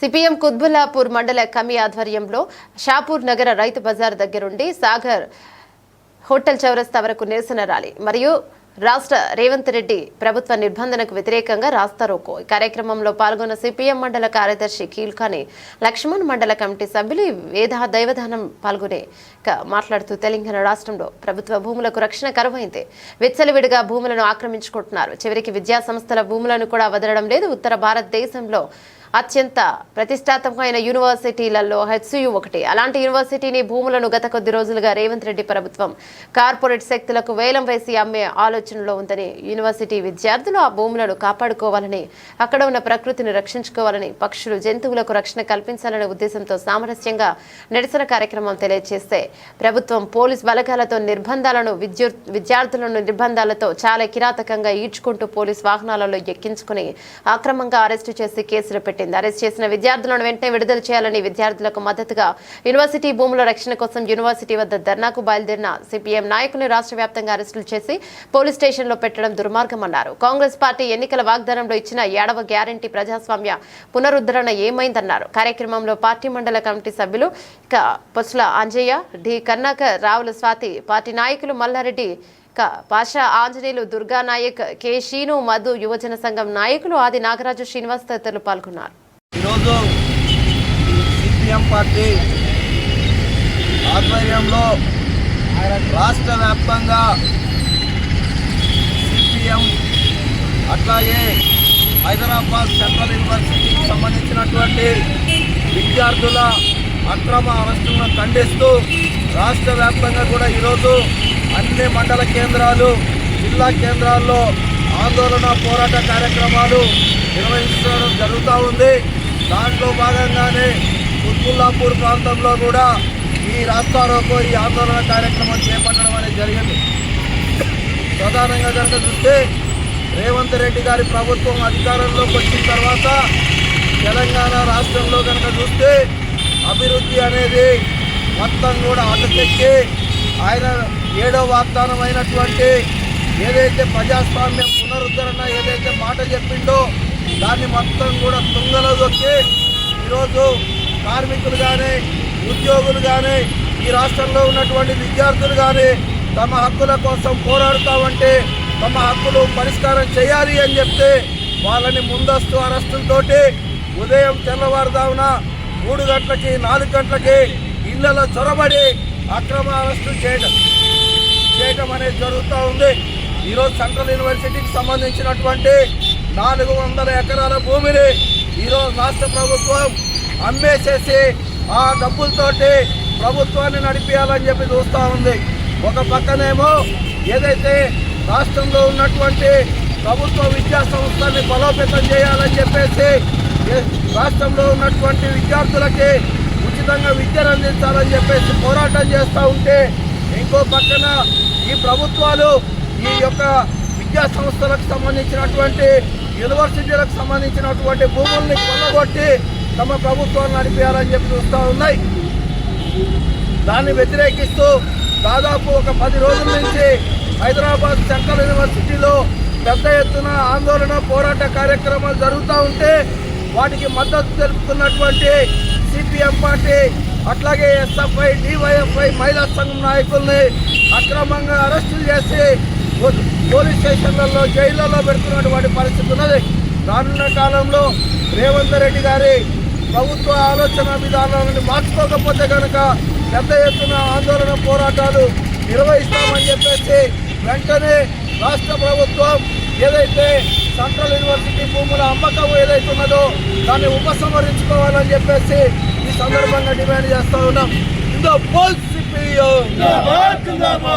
CPM Quthbullapur మండల కమి ఆధ్వర్యంలో షాపూర్ నగర రైతు బజార్ దగ్గరుండి సాగర్ హోటల్ చౌరస్తా వరకు నిరసన ర్యాలీ మరియు రాష్ట్ర రేవంత్ రెడ్డి ప్రభుత్వ నిర్బంధనకు వ్యతిరేకంగా రాస్తారోకో ఈ కార్యక్రమంలో పాల్గొన్న సిపిఎం మండల కార్యదర్శి కీల్కాని లక్ష్మణ్ మండల కమిటీ సభ్యులు దైవదానం పాల్గొనే మాట్లాడుతూ తెలంగాణ రాష్ట్రంలో ప్రభుత్వ భూములకు రక్షణ కరువైంది. విచ్చలవిడిగా భూములను ఆక్రమించుకుంటున్నారు. చివరికి విద్యా సంస్థల భూములను కూడా వదలడం లేదు. ఉత్తర భారతదేశంలో అత్యంత ప్రతిష్టాత్మకమైన యూనివర్సిటీలలో హెచ్సియు ఒకటి. అలాంటి యూనివర్సిటీని భూములను గత కొద్ది రోజులుగా రేవంత్ రెడ్డి ప్రభుత్వం కార్పొరేట్ శక్తులకు వేలం వేసి అమ్మే ఆలోచనలో ఉందని, యూనివర్సిటీ విద్యార్థులు ఆ భూములను కాపాడుకోవాలని, అక్కడ ఉన్న ప్రకృతిని రక్షించుకోవాలని, పక్షులు జంతువులకు రక్షణ కల్పించాలనే ఉద్దేశంతో సామరస్యంగా నిరసన కార్యక్రమం తెలియజేస్తే ప్రభుత్వం పోలీస్ బలగాలతో విద్యార్థులను నిర్బంధాలతో చాలా కిరాతకంగా ఈడ్చుకుంటూ పోలీస్ వాహనాలలో ఎక్కించుకుని అక్రమంగా అరెస్టు చేసి కేసులు పెట్టింది. అరెస్ట్ చేసిన విద్యార్థులను వెంటనే విడుదల చేయాలని, విద్యార్థులకు మద్దతుగా యూనివర్సిటీ భూముల రక్షణ కోసం యూనివర్సిటీ వద్ద ధర్నాకు బయలుదేరిన సిపిఎం నాయకులను రాష్ట్ర వ్యాప్తంగా అరెస్టులు చేసి పోలీస్ స్టేషన్లో పెట్టడం దుర్మార్గమన్నారు. కాంగ్రెస్ పార్టీ ఎన్నికల వాగ్దానంలో ఇచ్చిన 7వ గ్యారంటీ ప్రజాస్వామ్య పునరుద్ధరణ ఏమైందన్నారు. కార్యక్రమంలో పార్టీ మండల కమిటీ సభ్యులు పొస్ల అంజయ్య, డి కర్ణాకర్, రావుల స్వాతి, పార్టీ నాయకులు మల్లారెడ్డి, పాషా ఆంజనేయులు, దుర్గానాయక్, కె శీను, మధు, యువజన సంఘం నాయకులు ఆది నాగరాజు, శ్రీనివాస్ తదితరులు పాల్గొన్నారు. ఈరోజు సిపిఎం పార్టీ ఆధ్వర్యంలో రాష్ట్ర వ్యాప్తంగా సిపిఎం అట్లాగే హైదరాబాద్ సెంట్రల్ యూనివర్సిటీకి సంబంధించినటువంటి విద్యార్థుల అక్రమ అరెస్టులను ఖండిస్తూ రాష్ట్ర వ్యాప్తంగా కూడా ఈరోజు అన్ని మండల కేంద్రాలు, జిల్లా కేంద్రాల్లో ఆందోళన పోరాట కార్యక్రమాలు నిర్వహించడం జరుగుతూ ఉంది. దాంట్లో భాగంగానే కుత్బుల్లాపూర్ ప్రాంతంలో కూడా ఈ రాస్తారోకో, ఈ ఆందోళన కార్యక్రమం చేపట్టడం అనేది జరిగింది. ప్రధానంగా కనుక చూస్తే రేవంత్ రెడ్డి గారి ప్రభుత్వం అధికారంలోకి వచ్చిన తర్వాత తెలంగాణ రాష్ట్రంలో కనుక చూస్తే అభివృద్ధి అనేది మొత్తం కూడా అడ్డుకెక్కి ఆయన 7వ వాగ్దానం అయినటువంటి ఏదైతే ప్రజాస్వామ్యం పునరుద్ధరణ ఏదైతే మాట చెప్పిండో దాన్ని మొత్తం కూడా తుంగలో దొక్కి ఈరోజు కార్మికులు కానీ, ఉద్యోగులు కానీ, ఈ రాష్ట్రంలో ఉన్నటువంటి విద్యార్థులు కానీ తమ హక్కుల కోసం పోరాడుతామంటే తమ హక్కులు పరిష్కారం చేయాలి అని చెప్తే వాళ్ళని ముందస్తు అరెస్టులతోటి ఉదయం తెల్లవారుదామున 3 గంటలకి 4 గంటలకి ఇళ్లలో చొరబడి అక్రమ అరెస్టులు చేయడం అనేది జరుగుతూ ఉంది. ఈరోజు సెంట్రల్ యూనివర్సిటీకి సంబంధించినటువంటి 400 ఎకరాల భూమిని ఈరోజు రాష్ట్ర ప్రభుత్వం అమ్మేసేసి ఆ డబ్బులతోటి ప్రభుత్వాన్ని నడిపేయాలని చెప్పి చూస్తూ ఉంది. ఒక పక్కనేమో ఏదైతే రాష్ట్రంలో ఉన్నటువంటి ప్రభుత్వ విద్యా సంస్థల్ని బలోపేతం చేయాలని చెప్పేసి రాష్ట్రంలో ఉన్నటువంటి విద్యార్థులకి ఉచితంగా విద్యను అందించాలని చెప్పేసి పోరాటం చేస్తూ ఉంటే, ఇంకో పక్కన ఈ ప్రభుత్వాలు ఈ యొక్క విద్యా సంస్థలకు సంబంధించినటువంటి యూనివర్సిటీలకు సంబంధించినటువంటి భూముల్ని కొల్లగొట్టి తమ ప్రభుత్వాన్ని నడిపేయాలని చెప్పి చూస్తూ ఉన్నాయి. దాన్ని వ్యతిరేకిస్తూ దాదాపు ఒక 10 రోజుల నుంచి హైదరాబాద్ సెంట్రల్ యూనివర్సిటీలో పెద్ద ఎత్తున ఆందోళన పోరాట కార్యక్రమాలు జరుగుతూ ఉంటే వాటికి మద్దతు తెలుపుతున్నటువంటి సిపిఎం పార్టీ అట్లాగే ఎస్ఎఫ్ఐ, డివైఎఫ్ఐ మహిళా సంఘం నాయకుల్ని అక్రమంగా అరెస్టులు చేసి పోలీస్ స్టేషన్లలో, జైళ్లలో పెడుతున్నటువంటి పరిస్థితి ఉన్నది. రానున్న కాలంలో రేవంత్ రెడ్డి గారి ప్రభుత్వ ఆలోచన విధానాలను మార్చుకోకపోతే కనుక పెద్ద ఎత్తున ఆందోళన పోరాటాలు నిర్వహిస్తామని చెప్పేసి వెంటనే రాష్ట్ర ప్రభుత్వం ఏదైతే సెంట్రల్ యూనివర్సిటీ భూముల అమ్మకం ఏదైతే ఉన్నదో దాన్ని ఉపసంహరించుకోవాలని చెప్పేసి ఈ సందర్భంగా డిమాండ్ చేస్తూ ఉన్నాం.